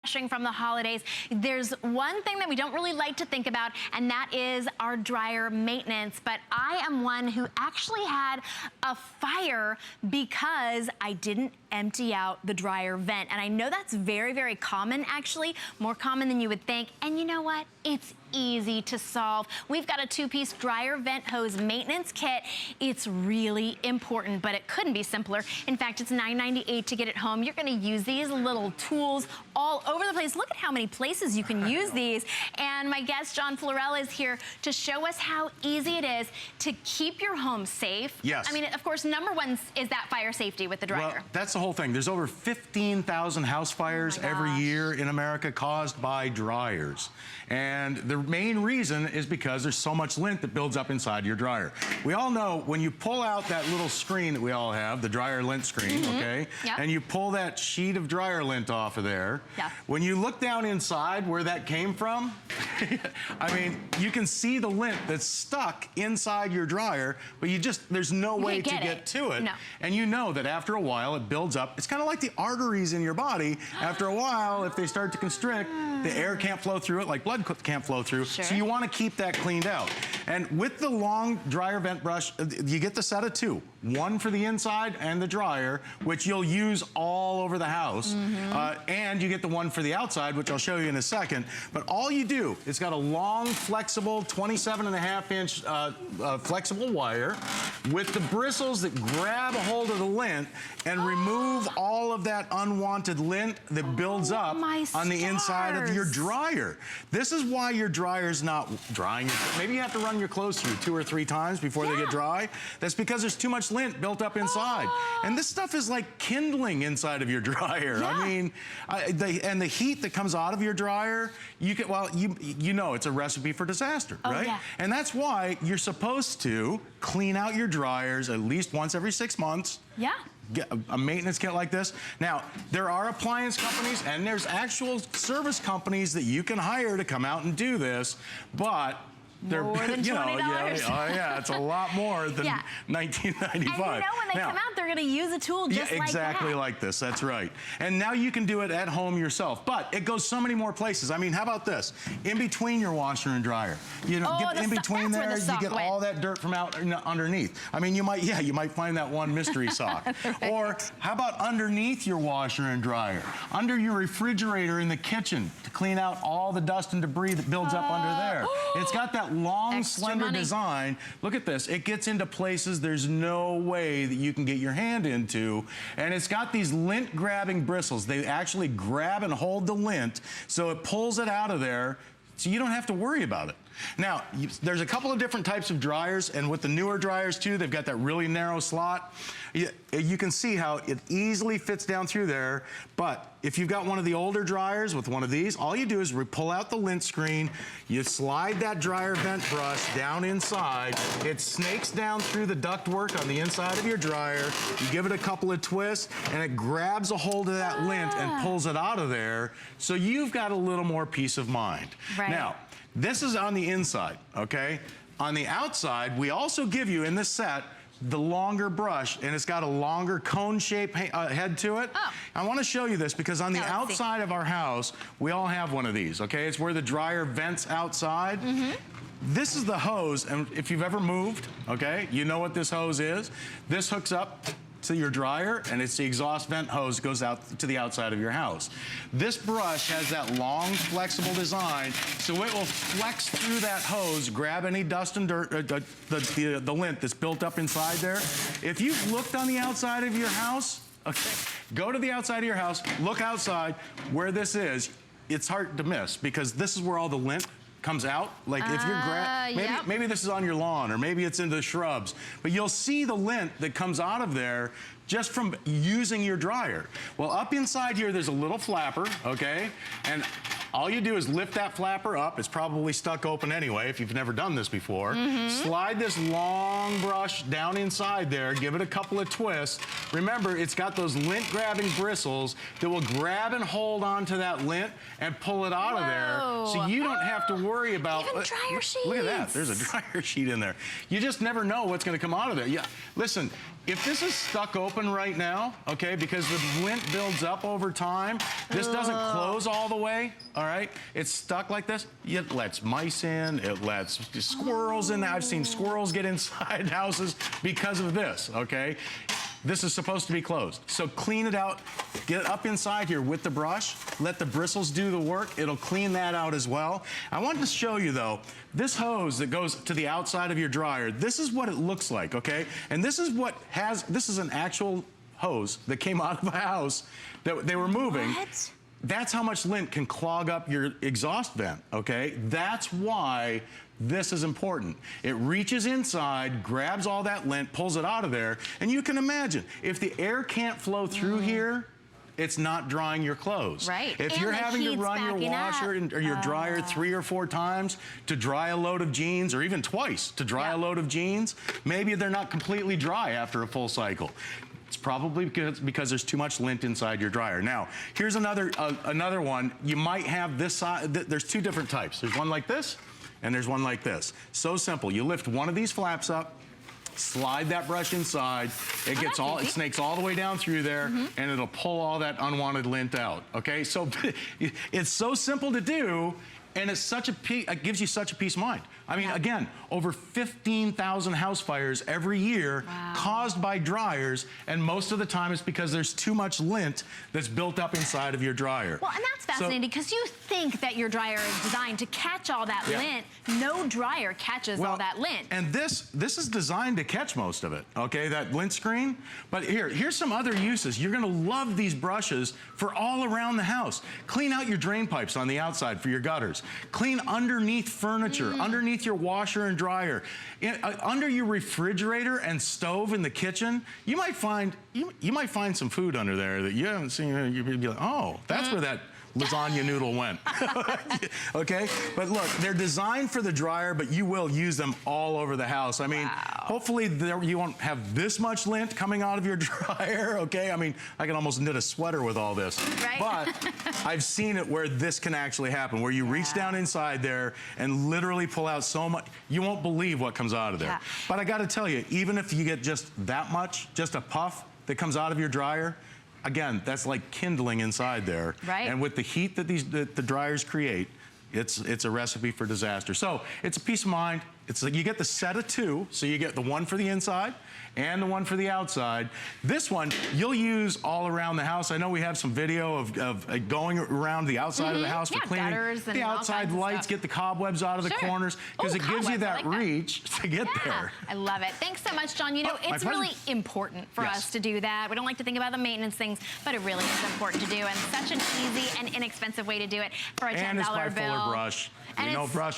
from the holidays, there's one thing that we don't really like to think about, and that is our dryer maintenance. But I am one who actually had a fire because I didn't empty out the dryer vent. And I know that's very, very common, actually, more common than you would think. And you know what? It's easy to solve. We've got a 2-piece dryer vent hose maintenance kit. It's really important, but it couldn't be simpler. In fact, it's $9.98 to get it home. You're gonna use these little tools all over the place. Look at how many places you can use these. And my guest, John Florell, is here to show us how easy it is to keep your home safe. Yes. I mean, of course, number one is that fire safety with the dryer. Well, that's the whole thing. There's over 15,000 house fires every year in America caused by dryers. And the main reason is because there's so much lint that builds up inside your dryer. We all know when you pull out that little screen that we all have, the dryer lint screen, okay? Yep. And you pull that sheet of dryer lint off of there, when you look down inside where that came from, I mean, you can see the lint that's stuck inside your dryer, but there's no way to get to it. No. And you know that after a while it builds up. It's kind of like the arteries in your body. After a while, if they start to constrict, the air can't flow through it like blood can't flow through. Sure. So you want to keep that cleaned out. And with the long dryer vent brush, you get the set of two. One for the inside and the dryer, which you'll use all over the house. And you get the one for the outside, which I'll show you in a second. But all you do, it's got a long, flexible, 27.5-inch flexible wire with the bristles that grab a hold of the lint and remove all of that unwanted lint that builds up on the inside of your dryer. This is why your dryer's not drying. Maybe you have to run your clothes through 2 or 3 times before they get dry. That's because there's too much lint built up inside. And this stuff is like kindling inside of your dryer. I mean, and the heat that comes out of your dryer, you know it's a recipe for disaster, right? And that's why you're supposed to clean out your dryers at least once every 6 months. Get a maintenance kit like this. Now, there are appliance companies and there's actual service companies that you can hire to come out and do this, but they're, more than $20. It's a lot more than $19.95. And you know when they come out, they're gonna use a tool just like that. Exactly like this, that's right. And now you can do it at home yourself, but it goes so many more places. I mean, how about this? In between your washer and dryer. You know, get in between there, you get all that dirt from out underneath. I mean, you might find that one mystery sock. Or how about underneath your washer and dryer? Under your refrigerator in the kitchen to clean out all the dust and debris that builds up under there. It's got that long, slender design. Look at this. It gets into places there's no way that you can get your hand into. And it's got these lint grabbing bristles. They actually grab and hold the lint, so it pulls it out of there, so you don't have to worry about it. Now, there's a couple of different types of dryers, and with the newer dryers too, they've got that really narrow slot. You can see how it easily fits down through there, but if you've got one of the older dryers with one of these, all you do is pull out the lint screen, you slide that dryer vent brush down inside, it snakes down through the ductwork on the inside of your dryer, you give it a couple of twists, and it grabs a hold of that lint and pulls it out of there, so you've got a little more peace of mind. Now, this is on the inside, okay? On the outside, we also give you in this set the longer brush, and it's got a longer cone-shaped head to it. I want to show you this because on the outside of our house, we all have one of these, okay? It's where the dryer vents outside. This is the hose, and if you've ever moved, okay, you know what this hose is. This hooks up to your dryer, and it's the exhaust vent hose that goes out to the outside of your house. This brush has that long, flexible design, so it will flex through that hose, grab any dust and dirt, the lint that's built up inside there. If you've looked on the outside of your house, okay, go to the outside of your house, look outside where this is. It's hard to miss because this is where all the lint comes out. Like if you're maybe this is on your lawn, or maybe it's in the shrubs, but you'll see the lint that comes out of there just from using your dryer. Well, up inside here, there's a little flapper, okay? And all you do is lift that flapper up. It's probably stuck open anyway if you've never done this before. Slide this long brush down inside there, give it a couple of twists. Remember, it's got those lint grabbing bristles that will grab and hold onto that lint and pull it out of there. So you don't have to worry about— even dryer sheets. Look at that, there's a dryer sheet in there. You just never know what's gonna come out of there. Listen, if this is stuck open right now, okay, because the lint builds up over time, this doesn't close all the way, all right? It's stuck like this. It lets mice in, it lets squirrels in. I've seen squirrels get inside houses because of this, okay? This is supposed to be closed. So clean it out, get it up inside here with the brush, let the bristles do the work. It'll clean that out as well. I wanted to show you though, this hose that goes to the outside of your dryer, this is what it looks like, okay? And this is this is an actual hose that came out of a house that they were moving. What? That's how much lint can clog up your exhaust vent, okay? That's why this is important. It reaches inside, grabs all that lint, pulls it out of there, and you can imagine, if the air can't flow through here, it's not drying your clothes. Right. If and you're having to run your washer or your dryer 3 or 4 times to dry a load of jeans, or even twice to dry a load of jeans, maybe they're not completely dry after a full cycle. It's probably because there's too much lint inside your dryer. Now, here's another one. You might have this side. There's 2 different types. There's one like this, and there's one like this. So simple. You lift one of these flaps up, slide that brush inside. It snakes all the way down through there, and it'll pull all that unwanted lint out. Okay, so it's so simple to do. And it's it gives you such a peace of mind. I mean, again, over 15,000 house fires every year caused by dryers, and most of the time it's because there's too much lint that's built up inside of your dryer. Well, and that's fascinating because you think that your dryer is designed to catch all that lint. No dryer catches all that lint. And this is designed to catch most of it, okay, that lint screen. But here's some other uses. You're gonna love these brushes for all around the house. Clean out your drain pipes on the outside for your gutters. Clean underneath furniture, underneath your washer and dryer, under your refrigerator and stove in the kitchen. You might find some food under there that you haven't seen. You'd be like, oh, that's where that lasagna noodle went. Okay, but look, they're designed for the dryer, but you will use them all over the house. I mean, hopefully you won't have this much lint coming out of your dryer. Okay, I mean, I can almost knit a sweater with all this. Right. But I've seen it where this can actually happen, where you reach down inside there and literally pull out so much. You won't believe what comes out of there. But I got to tell you, even if you get just that much, just a puff that comes out of your dryer, again, that's like kindling inside there. Right. And with the heat that the dryers create, it's a recipe for disaster. So it's a peace of mind. It's like you get the set of 2, so you get the one for the inside and the one for the outside. This one you'll use all around the house. I know we have some video of going around the outside of the house for cleaning. Gutters and the outside lights, get the cobwebs out of the corners, because it gives you that reach to get there. I love it. Thanks so much, John. You know, it's really important for us to do that. We don't like to think about the maintenance things, but it really is important to do, and such an easy and inexpensive way to do it for a $10 bill. And it's by Fuller brush. You know, brush